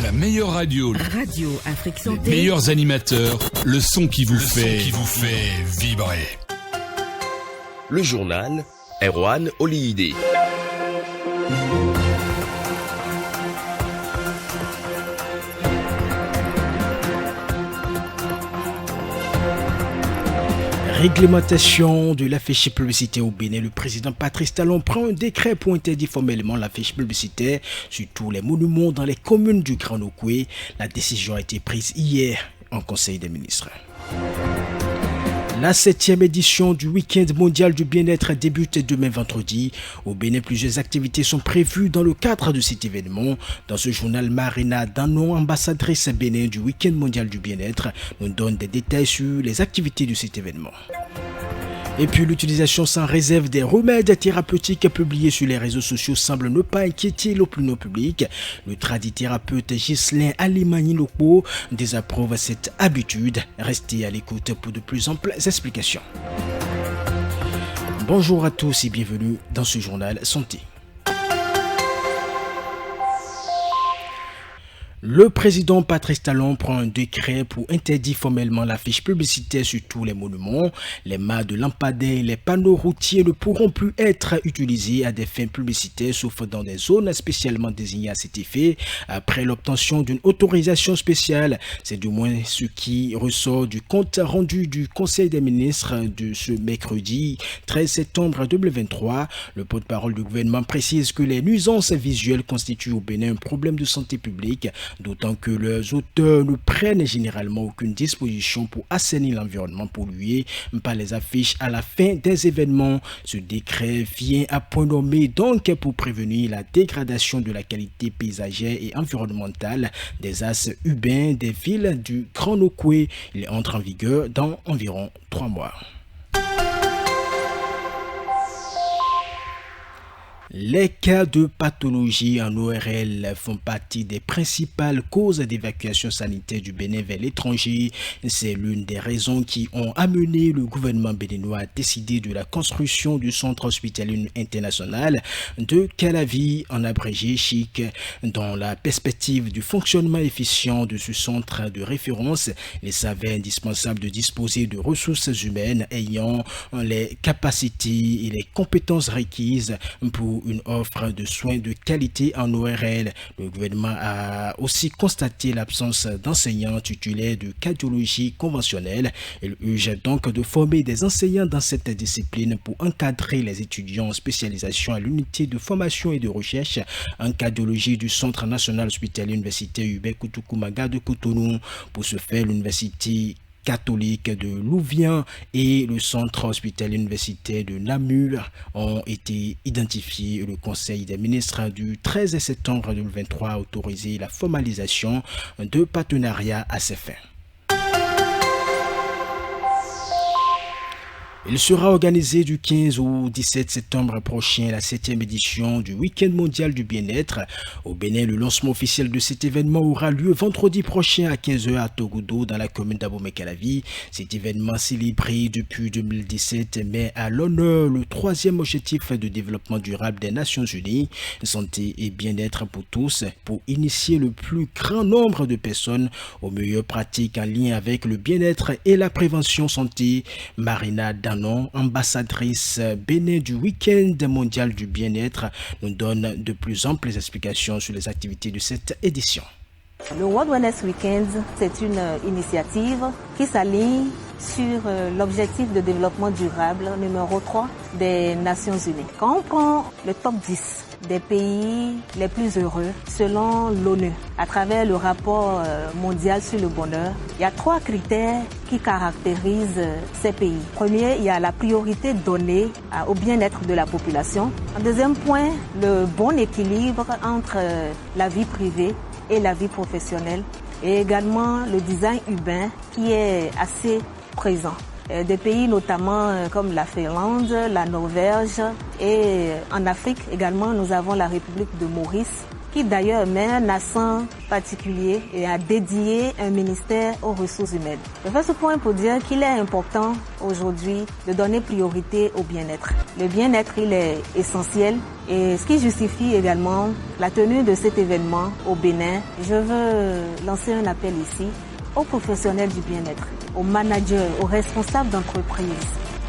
La meilleure radio. Radio Afrique Santé. Les meilleurs animateurs. Le son qui vous fait vibrer. Le journal Erwan Oliyide. Réglementation de l'affiche publicitaire au Bénin. Le président Patrice Talon prend un décret pour interdire formellement l'affiche publicitaire sur tous les monuments dans les communes du Grand Nokoué. La décision a été prise hier en Conseil des ministres. La 7e édition du Week-end mondial du bien-être débute demain vendredi. Au Bénin, plusieurs activités sont prévues dans le cadre de cet événement. Dans ce journal, Marina Danon, ambassadrice Bénin du Week-end mondial du bien-être, nous donne des détails sur les activités de cet événement. Et puis l'utilisation sans réserve des remèdes thérapeutiques publiés sur les réseaux sociaux semble ne pas inquiéter l'opinion publique. Le tradithérapeute Ghislain Alimani-Lokpo désapprouve cette habitude. Restez à l'écoute pour de plus amples explications. Bonjour à tous et bienvenue dans ce journal Santé. Le président Patrice Talon prend un décret pour interdire formellement l'affiche publicitaire sur tous les monuments. Les mâts de lampadaires et les panneaux routiers ne pourront plus être utilisés à des fins publicitaires sauf dans des zones spécialement désignées à cet effet après l'obtention d'une autorisation spéciale. C'est du moins ce qui ressort du compte rendu du Conseil des ministres de ce mercredi 13 septembre 2023. Le porte-parole du gouvernement précise que les nuisances visuelles constituent au Bénin un problème de santé publique, d'autant que leurs auteurs ne prennent généralement aucune disposition pour assainir l'environnement pollué par les affiches à la fin des événements. Ce décret vient à point nommé donc pour prévenir la dégradation de la qualité paysagère et environnementale des axes urbains des villes du Grand Nokoué. Il entre en vigueur dans environ 3 mois. Les cas de pathologie en ORL font partie des principales causes d'évacuation sanitaire du Bénin vers l'étranger. C'est l'une des raisons qui ont amené le gouvernement béninois à décider de la construction du centre hospitalier international de Calavi, en abrégé CHIC. Dans la perspective du fonctionnement efficient de ce centre de référence, il s'avère indispensable de disposer de ressources humaines ayant les capacités et les compétences requises pour une offre de soins de qualité en ORL. Le gouvernement a aussi constaté l'absence d'enseignants titulaires de cardiologie conventionnelle. Il urge donc de former des enseignants dans cette discipline pour encadrer les étudiants en spécialisation à l'unité de formation et de recherche en cardiologie du Centre national hospitalier universitaire Hubert Koutoukou-Maga de Cotonou. Pour ce faire, l'université catholique de Louvian et le centre hospitalier universitaire de Namur ont été identifiés. Le Conseil des ministres du 13 septembre 2023 a autorisé la formalisation de partenariats à ces fins. Il sera organisé du 15 au 17 septembre prochain la 7e édition du Week-end mondial du bien-être. Au Bénin, le lancement officiel de cet événement aura lieu vendredi prochain à 15h à Togodo dans la commune d'Abomey-Calavi. Cet événement célébré depuis 2017 met à l'honneur le 3e objectif de développement durable des Nations Unies, santé et bien-être pour tous, pour initier le plus grand nombre de personnes aux meilleures pratiques en lien avec le bien-être et la prévention santé. Marina Danon, ambassadrice Bénin du Week-end mondial du bien-être, nous donne de plus amples explications sur les activités de cette édition. Le World Wellness Weekend, c'est une initiative qui s'aligne sur l'objectif de développement durable numéro 3 des Nations Unies. Quand on prend le top 10 des pays les plus heureux selon l'ONU, à travers le rapport mondial sur le bonheur, il y a 3 critères qui caractérisent ces pays. Premier, il y a la priorité donnée au bien-être de la population. En deuxième point, le bon équilibre entre la vie privée et la vie professionnelle, et également le design urbain qui est assez présent. Des pays notamment comme la Finlande, la Norvège, et en Afrique également nous avons la République de Maurice qui d'ailleurs met un accent particulier et a dédié un ministère aux ressources humaines. Je fais ce point pour dire qu'il est important aujourd'hui de donner priorité au bien-être. Le bien-être, il est essentiel et ce qui justifie également la tenue de cet événement au Bénin. Je veux lancer un appel ici aux professionnels du bien-être, aux managers, aux responsables d'entreprise,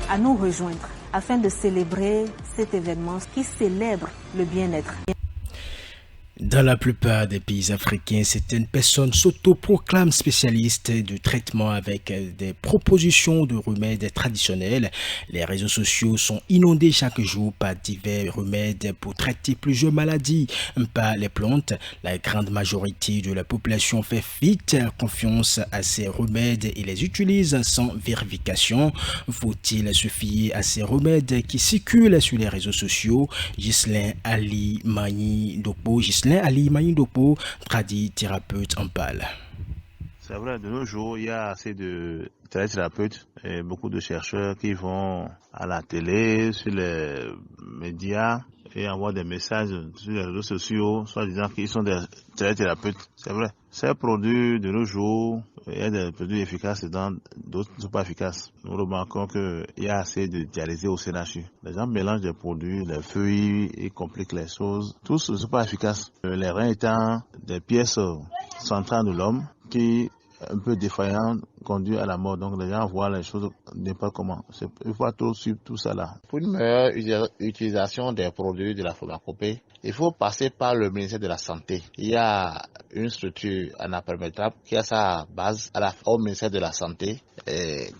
à nous rejoindre afin de célébrer cet événement qui célèbre le bien-être. Dans la plupart des pays africains, certaines personnes s'autoproclament spécialistes du traitement avec des propositions de remèdes traditionnels. Les réseaux sociaux sont inondés chaque jour par divers remèdes pour traiter plusieurs maladies par les plantes. La grande majorité de la population fait vite confiance à ces remèdes et les utilise sans vérification. Faut-il se fier à ces remèdes qui circulent sur les réseaux sociaux? Ghislain Ali Dopo, tradit thérapeute en parle. C'est vrai, de nos jours, il y a assez de thérapeutes et beaucoup de chercheurs qui vont à la télé, sur les médias et envoient des messages sur les réseaux sociaux, soit disant qu'ils sont des thérapeutes. C'est vrai. Ces produits de nos jours, il y a des produits efficaces et d'autres ne sont pas efficaces. Nous remarquons qu'il y a assez de dialysés au CNHU. Les gens mélangent des produits, les feuilles, ils compliquent les choses. Tous ne sont pas efficaces. Les reins étant des pièces centrales de l'homme qui, un peu défaillantes, conduit à la mort. Donc les gens voient les choses n'importe comment. Il faut trop suivre tout ça là. Pour une meilleure utilisation des produits de la pharmacopée, il faut passer par le ministère de la Santé. Il y a une structure anapérmétrable qui a sa base au ministère de la Santé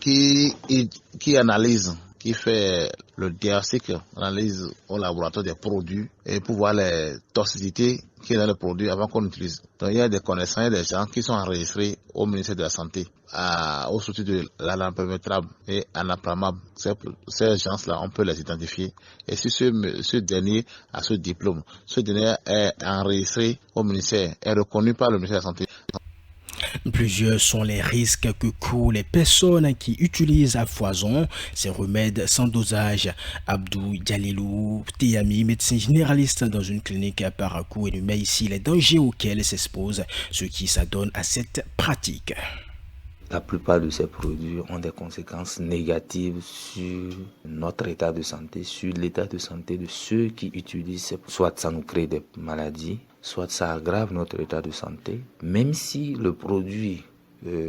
qui analyse, qui fait le diagnostic, analyse au laboratoire des produits et pour voir les toxicités qui est dans le produit avant qu'on l'utilise. Donc il y a des connaissants, il y a des gens qui sont enregistrés au ministère de la Santé, aux structures de l'anapérmétrable et anapramab. Ces gens-là, on peut les identifier. Et si ce dernier a ce diplôme, ce dernier est enregistré au ministère, est reconnu par le ministère de la Santé. Plusieurs sont les risques que courent les personnes qui utilisent à foison ces remèdes sans dosage. Abdou Dialilou Teyami, médecin généraliste dans une clinique à Parakou, énumère ici les dangers auxquels s'exposent ceux qui s'adonnent à cette pratique. La plupart de ces produits ont des conséquences négatives sur notre état de santé, sur l'état de santé de ceux qui utilisent. Soit ça nous crée des maladies, soit ça aggrave notre état de santé. Même si le produit,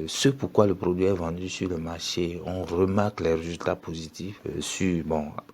ce pourquoi le produit est vendu sur le marché, on remarque les résultats positifs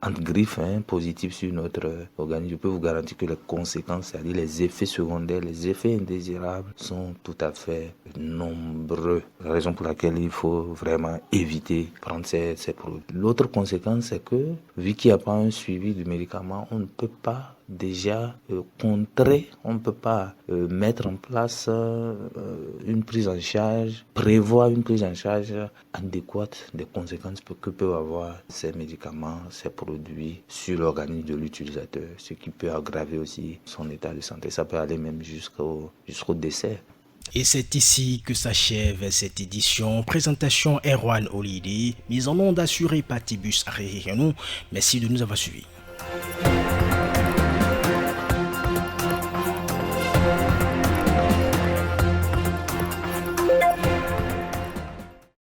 entre griffes, positifs sur notre organisme. Je peux vous garantir que les conséquences, c'est-à-dire les effets secondaires, les effets indésirables sont tout à fait nombreux. La raison pour laquelle il faut vraiment éviter de prendre ces produits. L'autre conséquence, c'est que vu qu'il n'y a pas un suivi du médicament, on ne peut pas déjà contrer, on ne peut pas mettre en place une prise en charge, prévoir une prise en charge adéquate des conséquences que peuvent avoir ces médicaments, ces produits sur l'organisme de l'utilisateur, ce qui peut aggraver aussi son état de santé. Ça peut aller même jusqu'au décès. Et c'est ici que s'achève cette édition. Présentation Erwan Olidi, mise en onde assurée par Tibus Arréhérianou. Merci de nous avoir suivis.